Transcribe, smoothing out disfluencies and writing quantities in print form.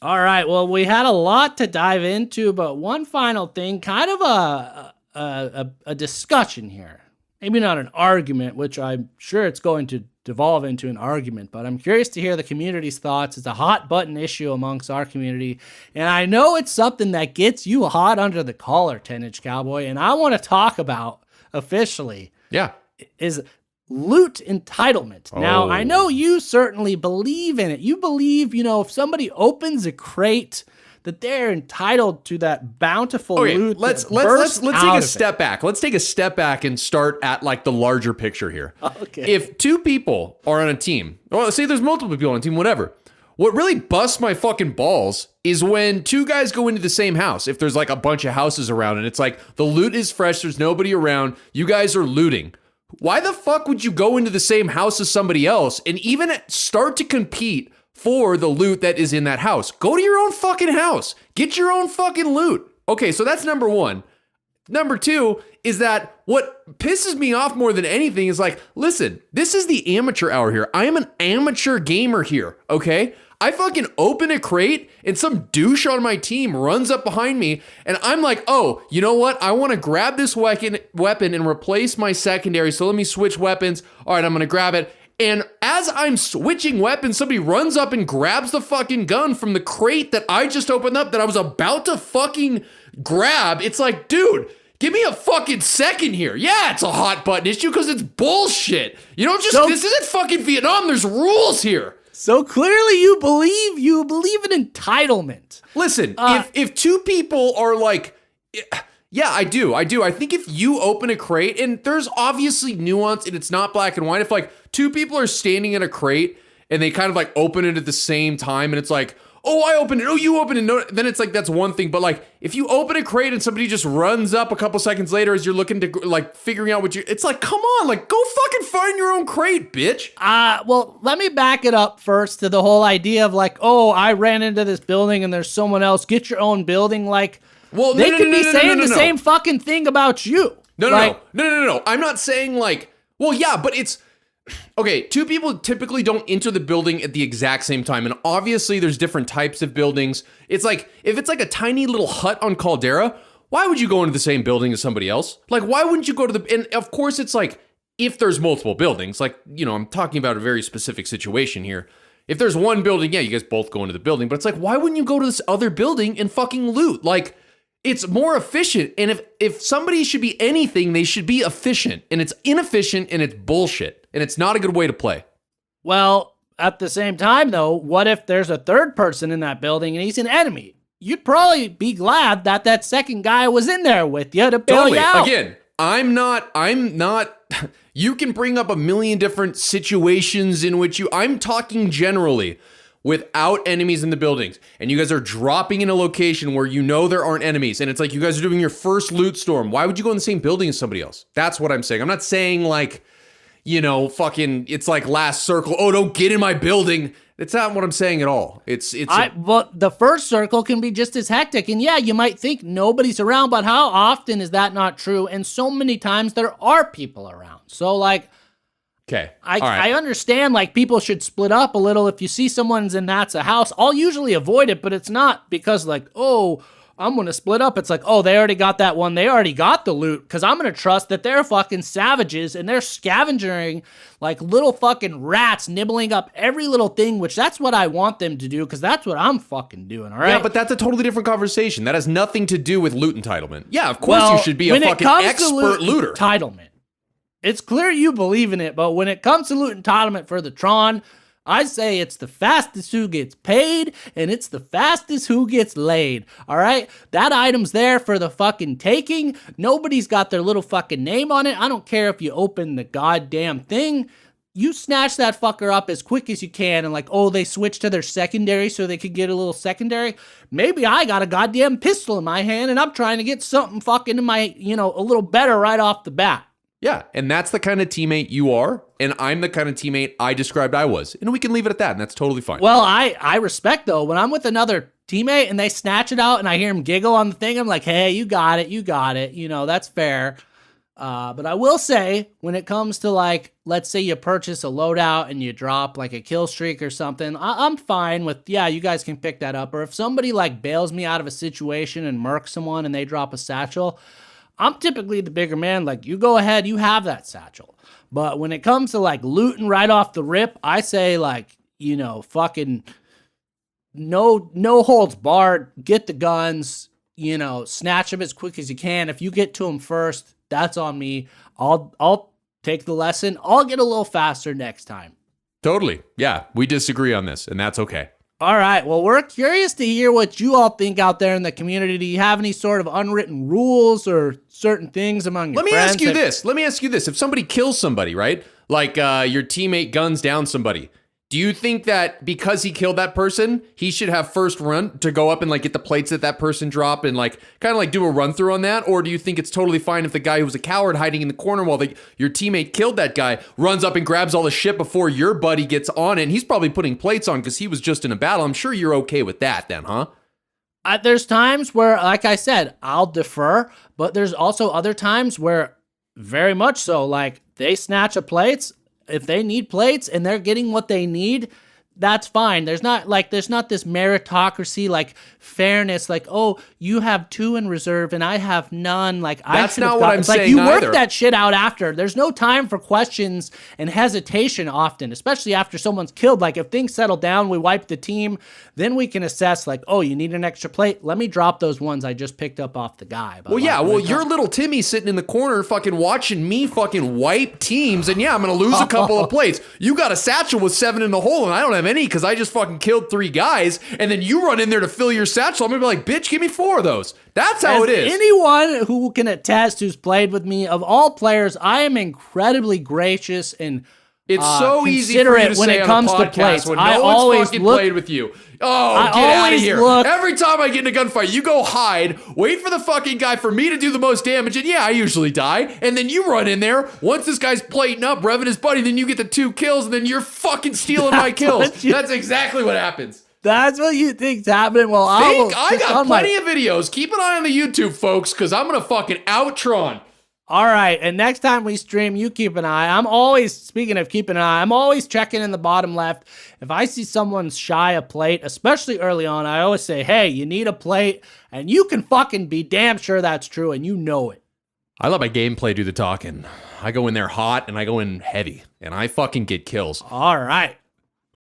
All right. Well, we had a lot to dive into, but one final thing, kind of a discussion here. Maybe not an argument, which I'm sure it's going to devolve into an argument, but I'm curious to hear the community's thoughts. It's a hot button issue amongst our community, and I know it's something that gets you hot under the collar, 10-Inch Cowboy, and I want to talk about officially. Yeah. Is loot entitlement. Now, I know you certainly believe in it. You believe, if somebody opens a crate, that they're entitled to that bountiful loot. Let's take a step back. Let's take a step back and start at like the larger picture here. Okay. If two people are on a team, or let's say there's multiple people on a team, whatever. What really busts my fucking balls is when two guys go into the same house. If there's like a bunch of houses around and it's like the loot is fresh, there's nobody around, you guys are looting. Why the fuck would you go into the same house as somebody else and even start to compete for the loot that is in that house? Go to your own fucking house. Get your own fucking loot. Okay, so that's number one. Number two is that what pisses me off more than anything is like, listen, this is the amateur hour here. I am an amateur gamer here, okay? I fucking open a crate and some douche on my team runs up behind me and I'm like, oh, you know what? I want to grab this weapon and replace my secondary. So let me switch weapons. All right, I'm going to grab it. And as I'm switching weapons, somebody runs up and grabs the fucking gun from the crate that I just opened up that I was about to fucking grab. It's like, dude, give me a fucking second here. Yeah, it's a hot button issue because it's bullshit. You don't just, this isn't fucking Vietnam. There's rules here. So clearly you believe in entitlement. Listen, if two people are like, yeah, I do. I think if you open a crate, and there's obviously nuance and it's not black and white. If like two people are standing in a crate and they kind of like open it at the same time and it's like, oh, I opened it. Oh, you opened it. No, then it's like, that's one thing. But like, if you open a crate and somebody just runs up a couple seconds later as you're looking to like figuring out what it's like, come on, like go fucking find your own crate, bitch. Well, let me back it up first to the whole idea of like, oh, I ran into this building and there's someone else. Get your own building. Like, well, they could be saying the same fucking thing about you. No. I'm not saying like, well, yeah, but it's, okay, two people typically don't enter the building at the exact same time. And obviously there's different types of buildings. It's like, if it's like a tiny little hut on Caldera, why would you go into the same building as somebody else? Like, why wouldn't you go to and of course it's like, if there's multiple buildings, like, I'm talking about a very specific situation here. If there's one building, yeah, you guys both go into the building, but it's like, why wouldn't you go to this other building and fucking loot? Like, it's more efficient. And if somebody should be anything, they should be efficient. And it's inefficient and it's bullshit. And it's not a good way to play. Well, at the same time, though, what if there's a third person in that building and he's an enemy? You'd probably be glad that that second guy was in there with you to bail you out. Again, I'm not, you can bring up a million different situations in which I'm talking generally. Without enemies in the buildings, and you guys are dropping in a location where there aren't enemies, and it's like you guys are doing your first loot storm. Why would you go in the same building as somebody else? That's what I'm saying. I'm not saying like, fucking, it's like last circle. Oh, don't get in my building. It's not what I'm saying at all. Well, the first circle can be just as hectic, and yeah, you might think nobody's around, but how often is that not true? And so many times there are people around. So like, okay. I understand like people should split up a little. If you see someone's and that's a house, I'll usually avoid it, but it's not because like, oh, I'm going to split up. It's like, oh, they already got that one. They already got the loot because I'm going to trust that they're fucking savages and they're scavenging like little fucking rats, nibbling up every little thing, which that's what I want them to do because that's what I'm fucking doing, all right? Yeah, but that's a totally different conversation. That has nothing to do with loot entitlement. Yeah, of course you should be a fucking expert looter. Entitlement. It's clear you believe in it, but when it comes to loot entitlement for the Tron, I say it's the fastest who gets paid, and it's the fastest who gets laid, all right? That item's there for the fucking taking. Nobody's got their little fucking name on it. I don't care if you open the goddamn thing. You snatch that fucker up as quick as you can and like, oh, they switched to their secondary so they could get a little secondary. Maybe I got a goddamn pistol in my hand, and I'm trying to get something fucking in my, a little better right off the bat. Yeah, and that's the kind of teammate you are, and I'm the kind of teammate I described I was. And we can leave it at that, and that's totally fine. Well, I respect, though. When I'm with another teammate and they snatch it out and I hear him giggle on the thing, I'm like, hey, you got it. That's fair. But I will say, when it comes to like, let's say you purchase a loadout and you drop like a kill streak or something, I'm fine with, yeah, you guys can pick that up. Or if somebody like bails me out of a situation and murks someone and they drop a satchel, I'm typically the bigger man. Like, you go ahead, you have that satchel. But when it comes to like looting right off the rip, I say like, you know, fucking no holds barred, get the guns, you know, snatch them as quick as you can. If you get to them first, that's on me. I'll take the lesson. I'll get a little faster next time. Totally. Yeah, we disagree on this, and that's okay. All right. Well, we're curious to hear what you all think out there in the community. Do you have any sort of unwritten rules or certain things among your friends? Let me ask you this. If somebody kills somebody, right? Like your teammate guns down somebody. Do you think that because he killed that person, he should have first run to go up and like get the plates that person dropped and like kind of like do a run through on that? Or do you think it's totally fine if the guy who was a coward hiding in the corner while your teammate killed that guy runs up and grabs all the shit before your buddy gets on it? And he's probably putting plates on because he was just in a battle. I'm sure you're okay with that then, huh? There's times where, like I said, I'll defer, but there's also other times where very much so, like they snatch a plates. If they need plates and they're getting what they need, that's fine. There's not this meritocracy, like fairness, like, oh, you have 2 in reserve and I have none. Like, that's not what I'm saying. Like, you either. work that shit out after. There's no time for questions and hesitation often, especially after someone's killed. Like, if things settle down, we wipe the team, then we can assess, like, oh, you need an extra plate? Let me drop those ones I just picked up off the guy. But your little Timmy sitting in the corner fucking watching me fucking wipe teams, and yeah, I'm gonna lose a couple of plates. You got a satchel with 7 in the hole, and I don't have any because I just fucking killed 3 guys, and then you run in there to fill your satchel. I'm gonna be like, bitch, give me 4 of those. That's how it is. Anyone who can attest who's played with me, of all players, I am incredibly gracious and it's so easy for you to when say it comes on a to podcast plates. when I no always one's fucking look, played with you. Oh, get out of here. Look, every time I get in a gunfight, you go hide, wait for the fucking guy for me to do the most damage, and yeah, I usually die, and then you run in there. Once this guy's plating up, revving his buddy, then you get the 2 kills, and then you're fucking stealing my kills. That's exactly what happens. That's what you think's happening? Well, I got plenty of videos. Keep an eye on the YouTube, folks, because I'm going to fucking out Tron. All right, and next time we stream, you keep an eye. I'm always, speaking of keeping an eye, I'm always checking in the bottom left. If I see someone shy a plate, especially early on, I always say, hey, you need a plate, and you can fucking be damn sure that's true, and you know it. I let my gameplay do the talking. I go in there hot, and I go in heavy, and I fucking get kills. All right.